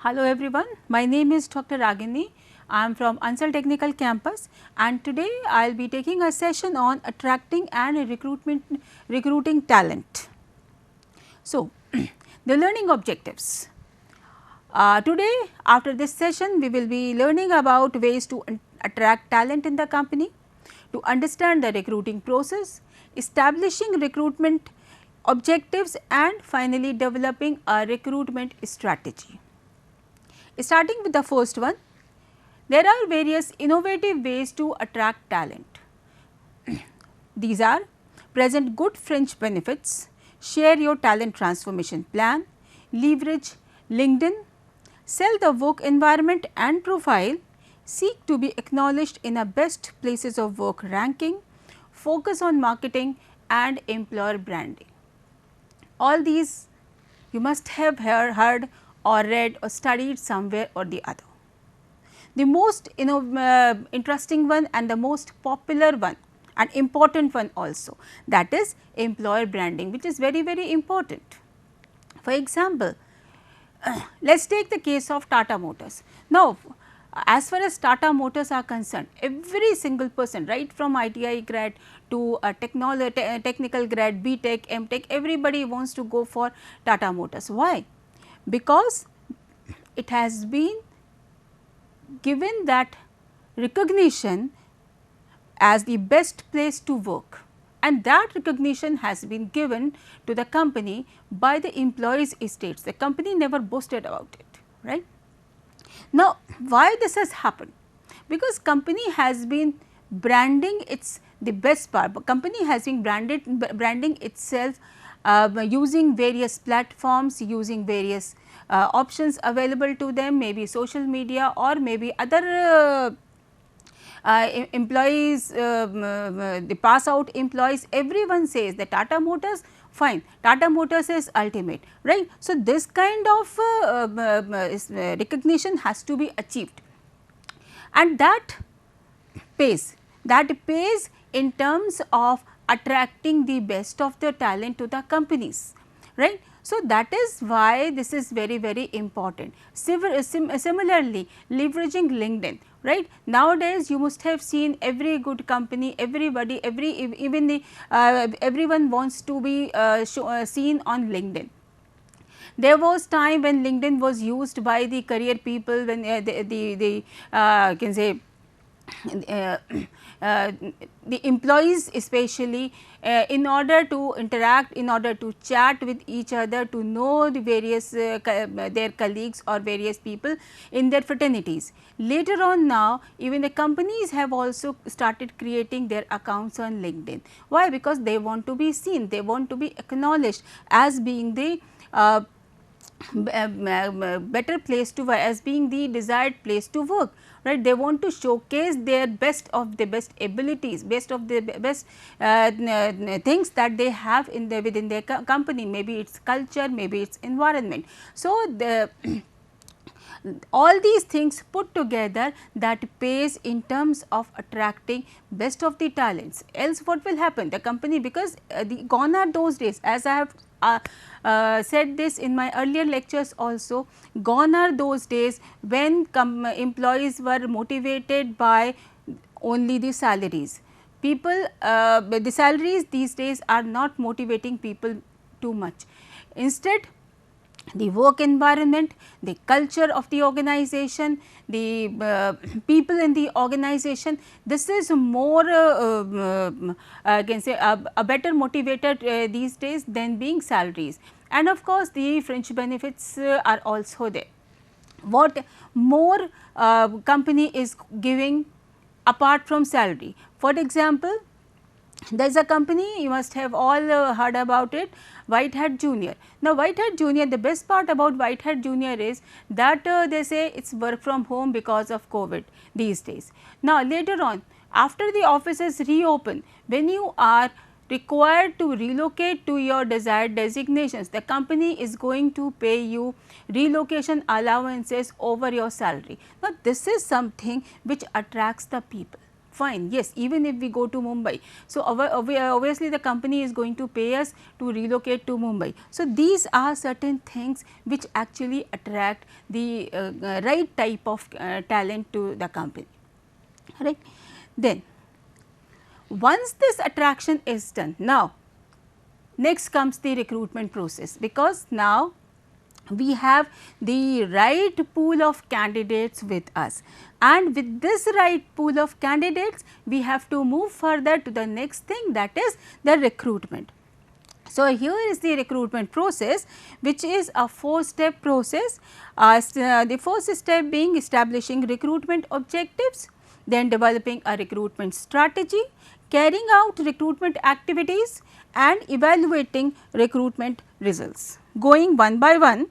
Hello everyone, my name is Dr. Ragini. I am from Ansal Technical Campus and today I will be taking a session on attracting and recruiting talent. So, the learning objectives. Today after this session we will be learning about ways to attract talent in the company, to understand the recruiting process, establishing recruitment objectives and finally developing a recruitment strategy. Starting with the first one, there are various innovative ways to attract talent. These are present good fringe benefits, share your talent transformation plan, leverage LinkedIn, sell the work environment and profile, seek to be acknowledged in a best places of work ranking, focus on marketing and employer branding. All these you must have heard or read or studied somewhere or the other. The most interesting one and the most popular one and important one also, that is employer branding, which is very important. For example, let us take the case of Tata Motors. Now, as far as Tata Motors are concerned, every single person right from ITI grad to a technical grad, BTech, MTech, everybody wants to go for Tata Motors. Why? Because it has been given that recognition as the best place to work, and that recognition has been given to the company by the employees' estates. The company never boasted about it, right. Now, why this has happened? Because company has been branding its the best part, but company has been branding itself using various platforms, using various options available to them, maybe social media or maybe other employees, the pass out employees, everyone says that Tata Motors, fine, Tata Motors is ultimate, right. So, this kind of recognition has to be achieved, and that pays in terms of attracting the best of the talent to the companies, right. So, that is why this is very important. Similarly, leveraging LinkedIn, right. Nowadays, you must have seen every good company, everybody, even the everyone wants to be seen on LinkedIn. There was time when LinkedIn was used by the career people, when the can say the employees especially in order to interact, in order to chat with each other, to know the various their colleagues or various people in their fraternities. Later on now, even the companies have also started creating their accounts on LinkedIn. Why? Because they want to be seen, they want to be acknowledged as being the better place to work, as being the desired place to work, right. They want to showcase their best of the best abilities, best of the best things that they have in the within their company, maybe its culture, maybe its environment. So, the all these things put together that pays in terms of attracting best of the talents. Else what will happen? The company, because gone are those days, as I have said this in my earlier lectures also, gone are those days when employees were motivated by only the salaries. People, the salaries these days are not motivating people too much. Instead, the work environment, the culture of the organization, the people in the organization, this is more can say a better motivator these days than being salaries. And of course, the fringe benefits are also there. What more company is giving apart from salary? For example, there is a company, you must have all heard about it, White Hat Junior. Now, White Hat Junior, the best part about White Hat Junior is that they say it is work from home because of COVID these days. Now, later on, after the offices reopen, when you are required to relocate to your desired designations, the company is going to pay you relocation allowances over your salary. Now, this is something which attracts the people. fine, yes, even if we go to Mumbai. So, obviously the company is going to pay us to relocate to Mumbai. So, these are certain things which actually attract the right type of talent to the company, right. Then once this attraction is done, now next comes the recruitment process, because now we have the right pool of candidates with us, and with this right pool of candidates we have to move further to the next thing, that is the recruitment. So, here is the recruitment process, which is a 4-step process. The first step being establishing recruitment objectives, then developing a recruitment strategy, carrying out recruitment activities and evaluating recruitment results. Going one by one,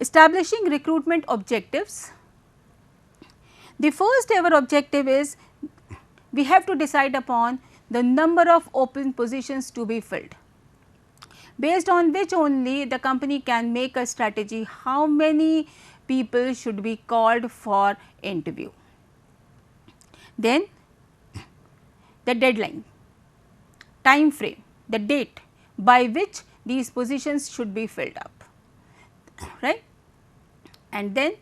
establishing recruitment objectives. The first ever objective is we have to decide upon the number of open positions to be filled, based on which only the company can make a strategy how many people should be called for interview. Then the deadline, time frame, the date by which these positions should be filled up, right. And then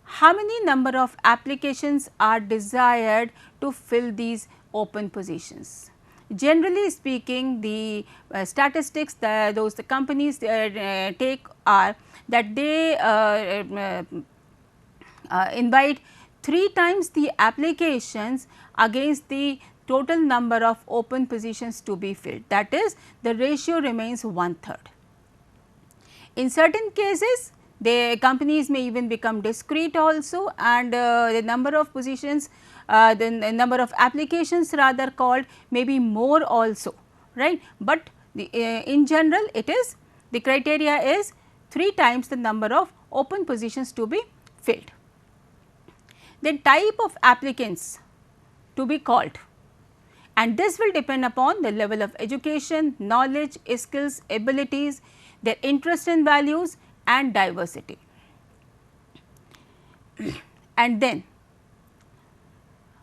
how many number of applications are desired to fill these open positions. Generally speaking, the statistics that the companies take are that they invite 3 times the applications against the total number of open positions to be filled, that is the ratio remains 1/3. In certain cases, the companies may even become discrete also, and the number of positions, the number of applications rather called may be more also, right. But in general it is, the criteria is 3 times the number of open positions to be filled. The type of applicants to be called, and this will depend upon the level of education, knowledge, skills, abilities, their interest and values and diversity. And then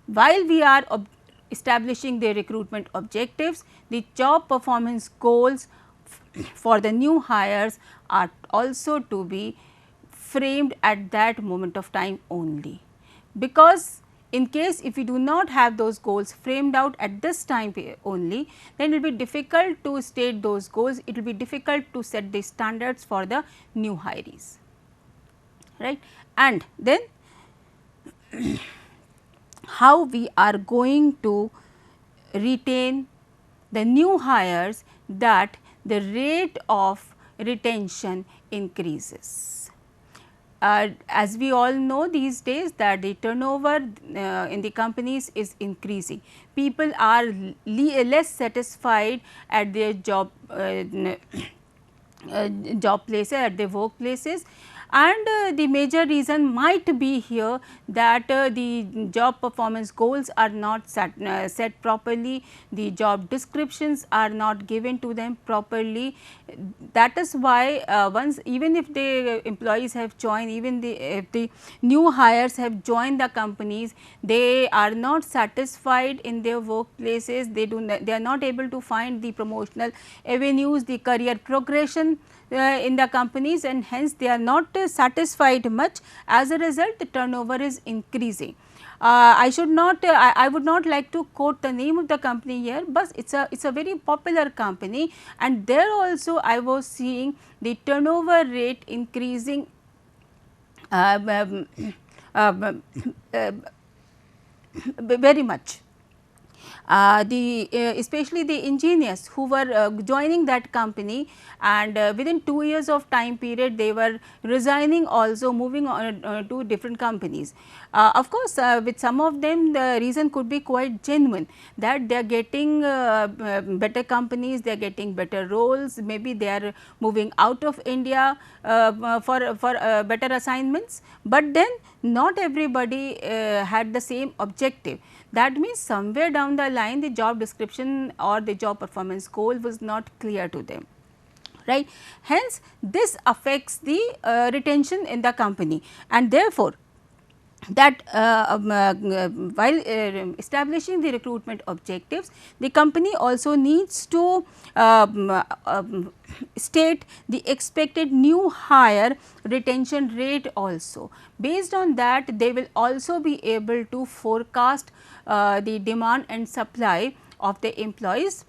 while we are establishing the recruitment objectives, the job performance goals for the new hires are also to be framed at that moment of time only, because in case if we do not have those goals framed out at this time only, then it will be difficult to state those goals, it will be difficult to set the standards for the new hirees, right. And then how we are going to retain the new hires, that the rate of retention increases. As we all know these days that the turnover in the companies is increasing. People are less satisfied at their job places, at their workplaces, and the major reason might be here that the job performance goals are not set properly, the job descriptions are not given to them properly. That is why once, even if the employees have joined, even if the new hires have joined the companies, they are not satisfied in their workplaces, they are not able to find the promotional avenues, the career progression in the companies, and hence they are not satisfied much. As a result, the turnover is increasing. I should not, I would not like to quote the name of the company here, but it's a very popular company, and there also I was seeing the turnover rate increasing very much. Especially the engineers who were joining that company, and within 2 years of time period they were resigning, also moving on to different companies. Of course, with some of them the reason could be quite genuine, that they are getting better companies, they are getting better roles, maybe they are moving out of India for better assignments, but then not everybody had the same objective. That means somewhere down the line the job description or the job performance goal was not clear to them, right. Hence, this affects the retention in the company, and therefore, that while establishing the recruitment objectives, the company also needs to state the expected new hire retention rate also. Based on that, they will also be able to forecast the demand and supply of the employees,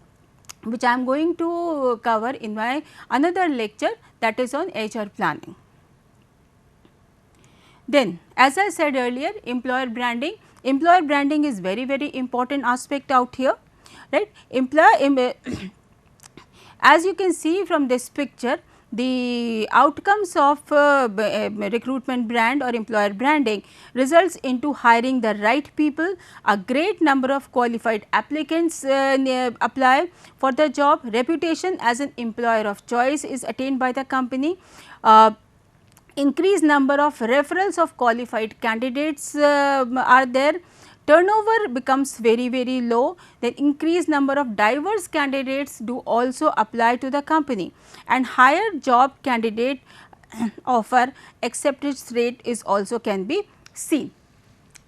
which I am going to cover in my another lecture, that is on HR planning. Then, as I said earlier, employer branding is very important aspect out here, right. As you can see from this picture, the outcomes of recruitment brand or employer branding results into hiring the right people. A great number of qualified applicants apply for the job. Reputation as an employer of choice is attained by the company. Increased number of referrals of qualified candidates are there. Turnover becomes very low, then increased number of diverse candidates do also apply to the company, and higher job candidate offer acceptance rate is also can be seen.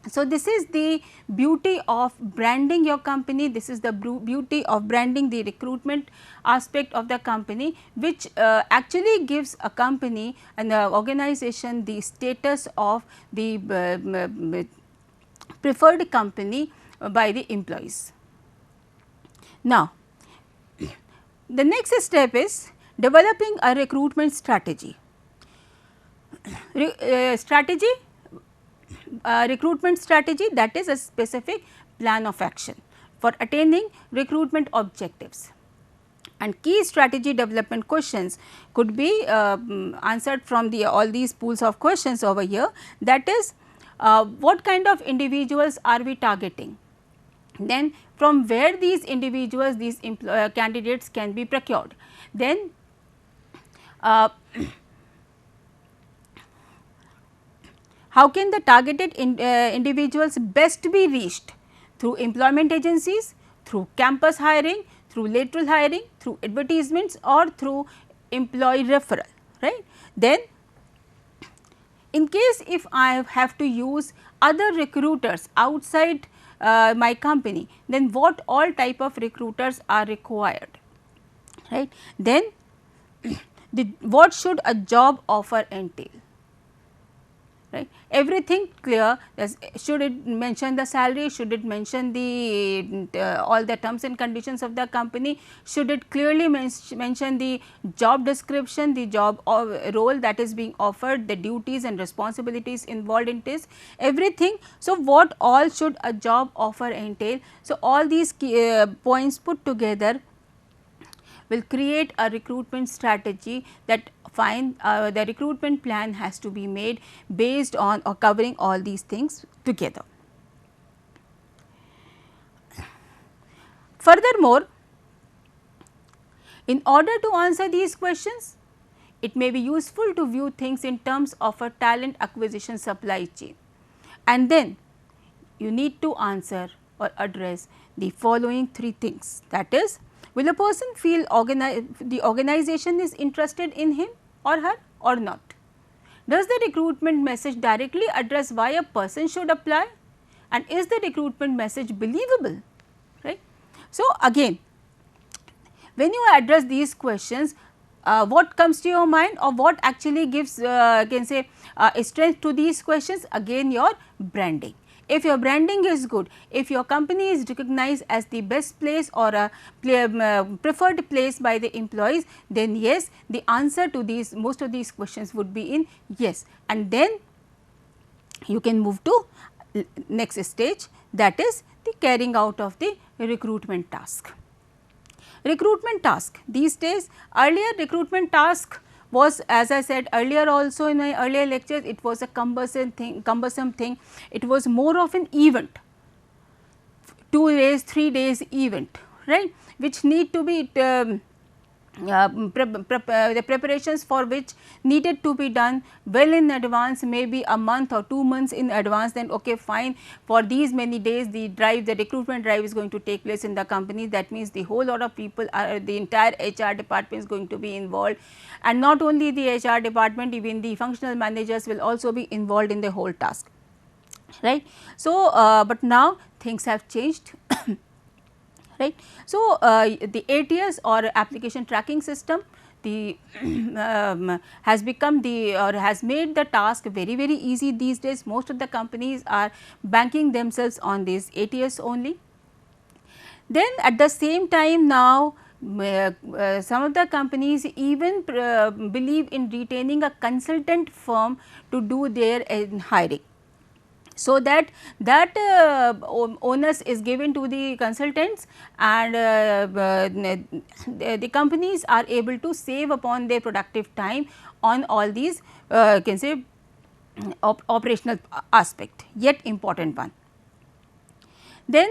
So, this is the beauty of branding your company, this is the beauty of branding the recruitment aspect of the company, which actually gives a company and the organization the status of the preferred company by the employees. Now, the next step is developing a recruitment strategy. Recruitment strategy, that is a specific plan of action for attaining recruitment objectives, and key strategy development questions could be answered from all these pools of questions over here, that is what kind of individuals are we targeting, then from where these individuals, these candidates can be procured, then how can the targeted individuals best be reached, through employment agencies, through campus hiring, through lateral hiring, through advertisements, or through employee referral, right. Then in case if I have to use other recruiters outside my company, then what all type of recruiters are required, right. Then what should a job offer entail, right. Everything clear, should it mention the salary, should it mention the all the terms and conditions of the company, should it clearly mention the job description, the job role that is being offered, the duties and responsibilities involved in this, everything. So, what all should a job offer entail? So, all these key, points put together will create a recruitment strategy, that the recruitment plan has to be made based on or covering all these things together. Furthermore, in order to answer these questions, it may be useful to view things in terms of a talent acquisition supply chain, and then you need to answer or address the following three things, that is, will a person feel the organization is interested in him or her or not? Does the recruitment message directly address why a person should apply, and is the recruitment message believable, right. So, again when you address these questions, what comes to your mind, or what actually gives can say strength to these questions? Again, your branding. If your branding is good, if your company is recognized as the best place or a preferred place by the employees, then yes, the answer to these most of these questions would be in yes, and then you can move to next stage, that is the carrying out of the recruitment task. Recruitment task, these days, earlier recruitment task was, as I said earlier also in my earlier lectures, it was a cumbersome thing, it was more of an event, 2 days, 3 days event, right, which need to be the preparations for which needed to be done well in advance, maybe a month or 2 months in advance. Then okay, fine, for these many days the recruitment drive is going to take place in the company. That means the whole lot of people are, the entire HR department is going to be involved, and not only the HR department, even the functional managers will also be involved in the whole task. right. So, but now things have changed, right. So, the ATS or application tracking system, the has become the or has made the task very easy these days. Most of the companies are banking themselves on this ATS only. Then at the same time now, some of the companies even believe in retaining a consultant firm to do their hiring, so that onus is given to the consultants, and the companies are able to save upon their productive time on all these can say operational aspect, yet important one. Then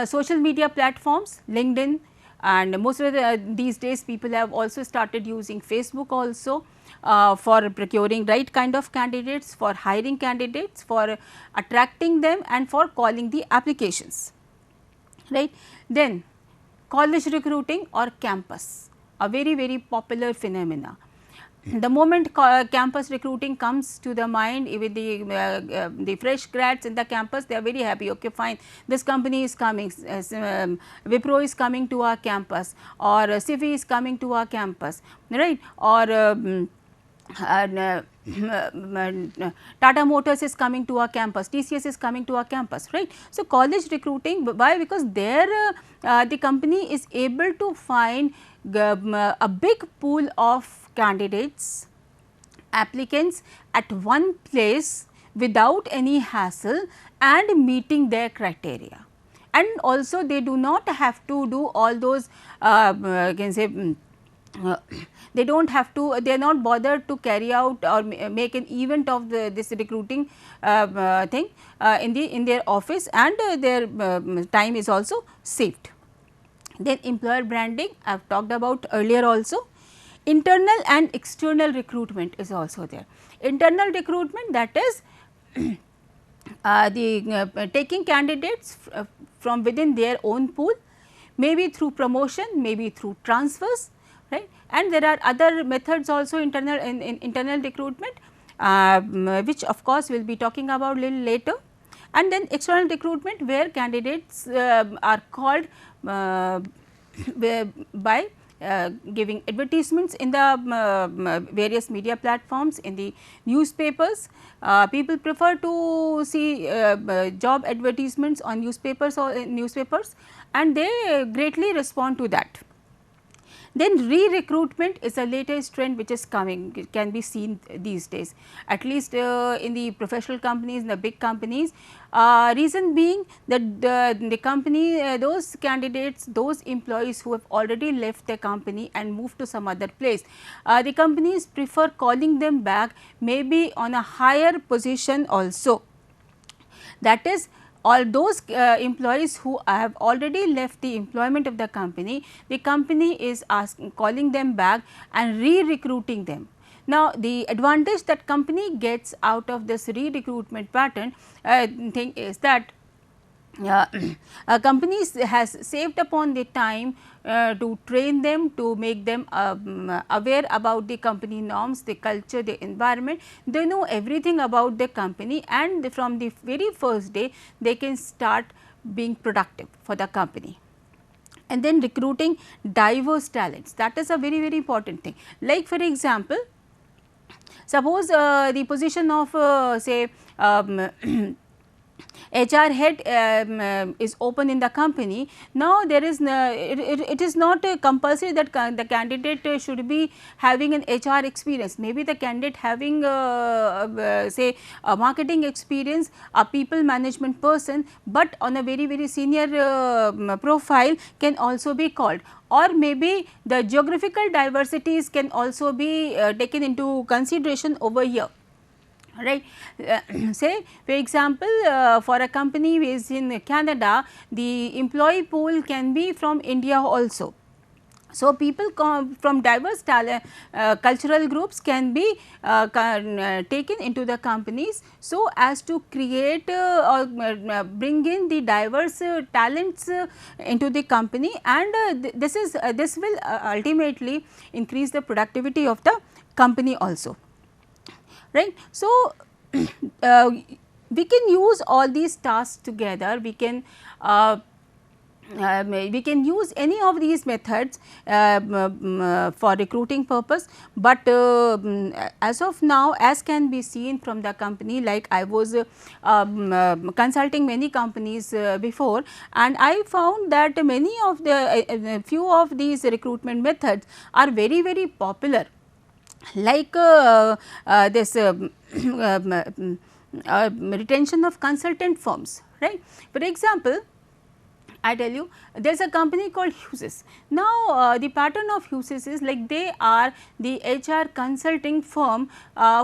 social media platforms, LinkedIn, and most of these days people have also started using Facebook also for procuring right kind of candidates, for hiring candidates, for attracting them, and for calling the applications, right. Then college recruiting or campus, a very popular phenomena. The moment campus recruiting comes to the mind with the fresh grads in the campus, they are very happy. Okay, fine, this company is coming, Wipro is coming to our campus, or Civi is coming to our campus, right, or Tata Motors is coming to our campus, TCS is coming to our campus, right. So, college recruiting, why? Because there the company is able to find a big pool of candidates, applicants at one place without any hassle and meeting their criteria. And also they do not have to do all those can say they do not have to, they are not bothered to carry out or make an event of this recruiting thing in their office, and their time is also saved. Then employer branding, I have talked about earlier also. Internal and external recruitment is also there. Internal recruitment, that is taking candidates from within their own pool, maybe through promotion, maybe through transfers, right. And there are other methods also internal in internal recruitment, which of course we will be talking about little later. And then external recruitment, where candidates are called by giving advertisements in the various media platforms, in the newspapers. People prefer to see job advertisements on newspapers and they greatly respond to that. Then re-recruitment is a latest trend which is coming, it can be seen these days, at least in the professional companies, in the big companies. Reason being that the company, those candidates, those employees who have already left the company and moved to some other place, the companies prefer calling them back, maybe on a higher position also. That is, all those employees who have already left the employment of the company is calling them back and re-recruiting them. Now, the advantage that company gets out of this re-recruitment pattern thing is that companies has saved upon the time to train them, to make them aware about the company norms, the culture, the environment. They know everything about the company, and from the very first day they can start being productive for the company. And then recruiting diverse talents, that is a very important thing. Like for example, suppose the position of say HR head is open in the company. Now, there is it is not compulsory that the candidate should be having an HR experience. Maybe the candidate having say a marketing experience, a people management person, but on a very senior profile can also be called, or maybe the geographical diversities can also be taken into consideration over here, right. Say for example, for a company based in Canada, the employee pool can be from India also. So, people from diverse cultural groups can be taken into the companies, so as to create or bring in the diverse talents into the company, and this will ultimately increase the productivity of the company also, right. So, we can use all these tasks together. We can use any of these methods for recruiting purpose, but as of now, as can be seen from the company, like I was consulting many companies before, and I found that many of the few of these recruitment methods are very, very popular, like this retention of consultant firms, right. For example, I tell you, there is a company called Hughes. Now, the pattern of Hughes is like they are the HR consulting firm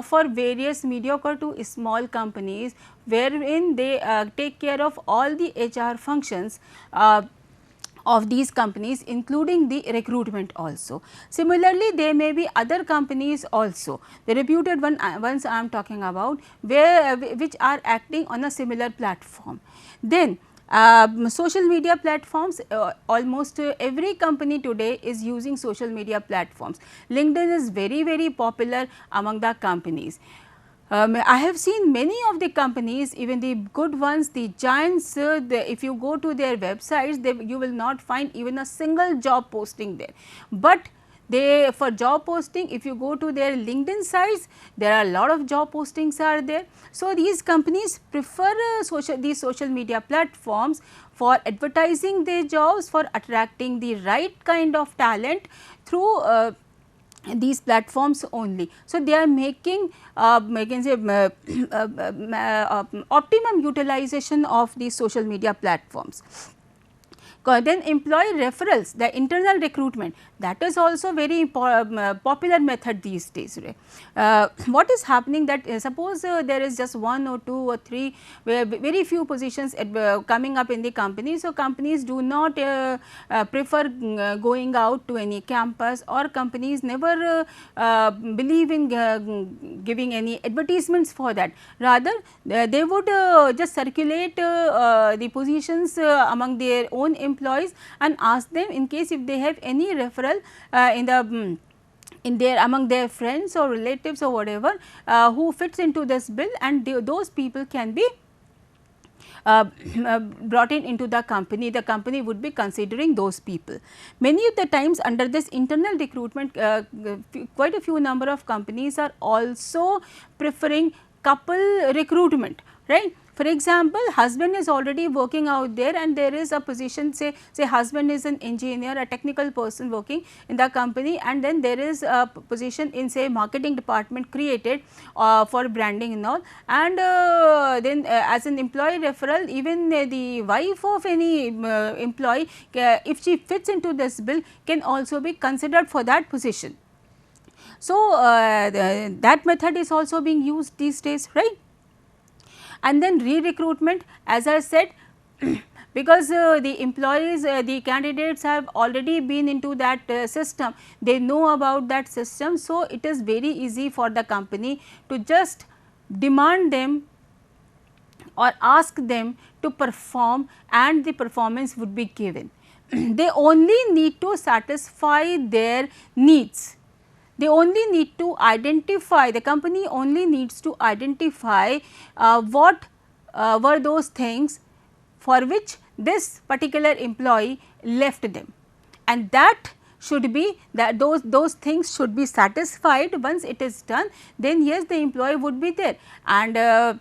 for various mediocre to small companies, wherein they take care of all the HR functions of these companies, including the recruitment also. Similarly, there may be other companies also, the reputed ones I am talking about, where which are acting on a similar platform. Then social media platforms, almost every company today is using social media platforms. LinkedIn is very, very popular among the companies. I have seen many of the companies, even the good ones, the giants, if you go to their websites, you will not find even a single job posting there. But they, for job posting, if you go to their LinkedIn sites, there are a lot of job postings are there. So, these companies prefer these social media platforms for advertising their jobs, for attracting the right kind of talent through these platforms only. So, they are making I can say optimum utilization of these social media platforms. Then employee referrals, the internal recruitment, that is also very popular method these days. What is happening that suppose there is just 1 or 2 or 3 very few positions coming up in the company. So, companies do not prefer going out to any campus, or companies never believe in giving any advertisements for that. Rather, they would just circulate the positions among their own employees and ask them in case if they have any referral in their among their friends or relatives or whatever who fits into this bill, and those people can be brought into the company would be considering those people. Many of the times under this internal recruitment, quite a few number of companies are also preferring couple recruitment, right. For example, husband is already working out there and there is a position, say husband is an engineer, a technical person working in the company, and then there is a position in say marketing department created for branding and all, and then as an employee referral, even the wife of any employee, if she fits into this bill, can also be considered for that position. So, that method is also being used these days, right. And then re-recruitment, as I said, because the employees, the candidates have already been into that system, they know about that system. So, it is very easy for the company to just demand them or ask them to perform, and the performance would be given. They only need to satisfy their needs. They only need to identify, the company only needs to identify what were those things for which this particular employee left them, and that should be that those things should be satisfied. Once it is done, then yes, the employee would be there, and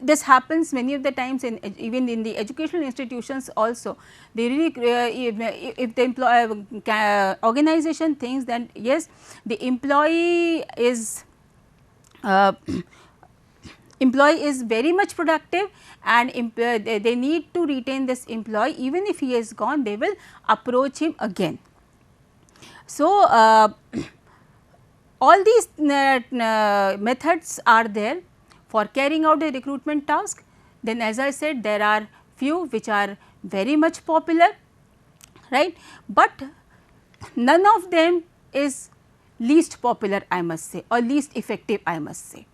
this happens many of the times in even in the educational institutions also. They really if the organization thinks that yes, the employee is very much productive and they need to retain this employee, even if he is gone, they will approach him again. So, all these methods are there for carrying out a recruitment task. Then as I said, there are few which are very much popular, right, but none of them is least popular, I must say, or least effective, I must say.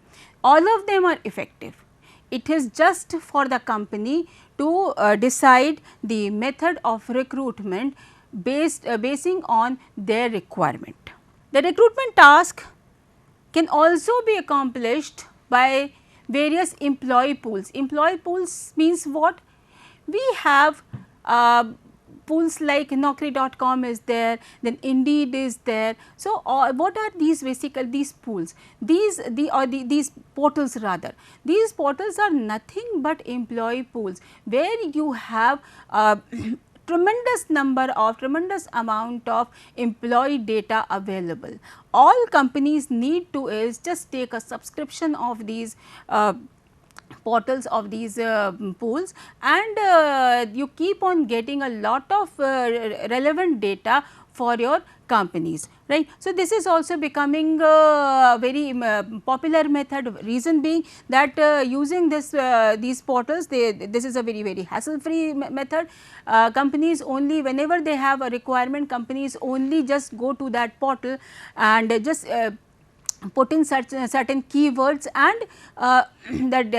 All of them are effective. It is just for the company to decide the method of recruitment basing on their requirement. The recruitment task can also be accomplished by various employee pools. Employee pools means what? We have pools like Naukri.com is there, then Indeed is there. So, what are these basically these pools? These portals rather. These portals are nothing but employee pools where you have tremendous amount of employee data available. All companies need to is just take a subscription of these portals of these pools, and you keep on getting a lot of relevant data for your companies, right. So, this is also becoming a very popular method, reason being that using this these portals, this is a very hassle free method. Companies only, whenever they have a requirement, companies only just go to that portal and just put in certain keywords, and that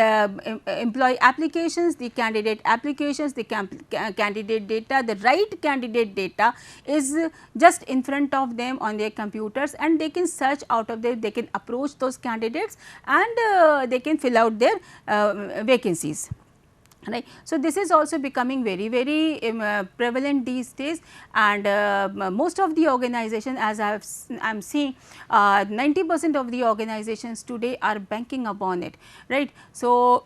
employee applications, the candidate applications, the candidate data, the right candidate data is just in front of them on their computers, and they can search out of there, they can approach those candidates, and they can fill out their vacancies. Right. So, this is also becoming very prevalent these days, and most of the organization, as I am seeing 90% of the organizations today are banking upon it, right. So,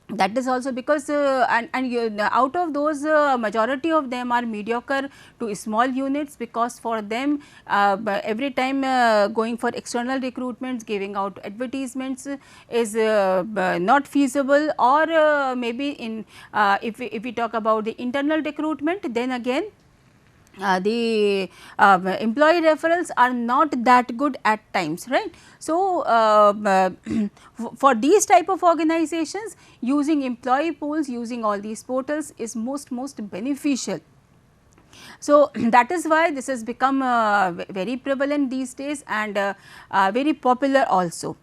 that is also because out of those majority of them are mediocre to small units, because for them every time going for external recruitments, giving out advertisements is not feasible, or maybe in if we talk about the internal recruitment, then again the employee referrals are not that good at times, right. So, for these type of organizations, using employee pools, using all these portals is most beneficial. So, that is why this has become very prevalent these days, and very popular also,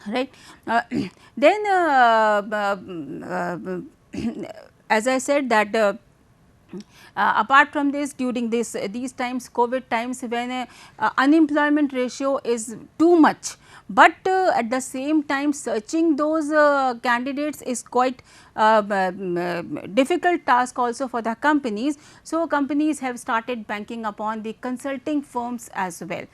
right. Then as I said that apart from this, during these times, COVID times, when unemployment ratio is too much, but at the same time searching those candidates is quite difficult task also for the companies. So, companies have started banking upon the consulting firms as well.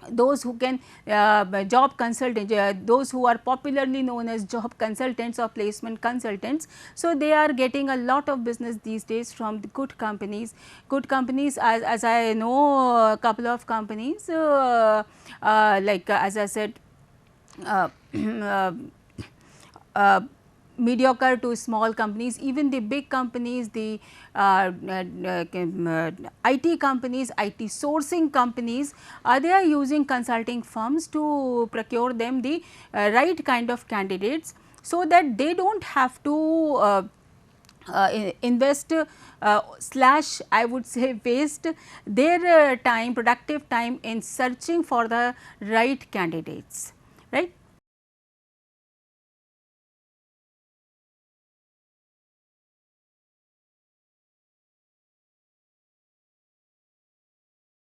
Those who can job consultant, those who are popularly known as job consultants or placement consultants. So, they are getting a lot of business these days from the good companies. Good companies, as I know a couple of companies like as I said mediocre to small companies, even the big companies, the IT companies, IT sourcing companies, they are using consulting firms to procure them the right kind of candidates, so that they do not have to invest slash I would say waste their time, productive time in searching for the right candidates, right.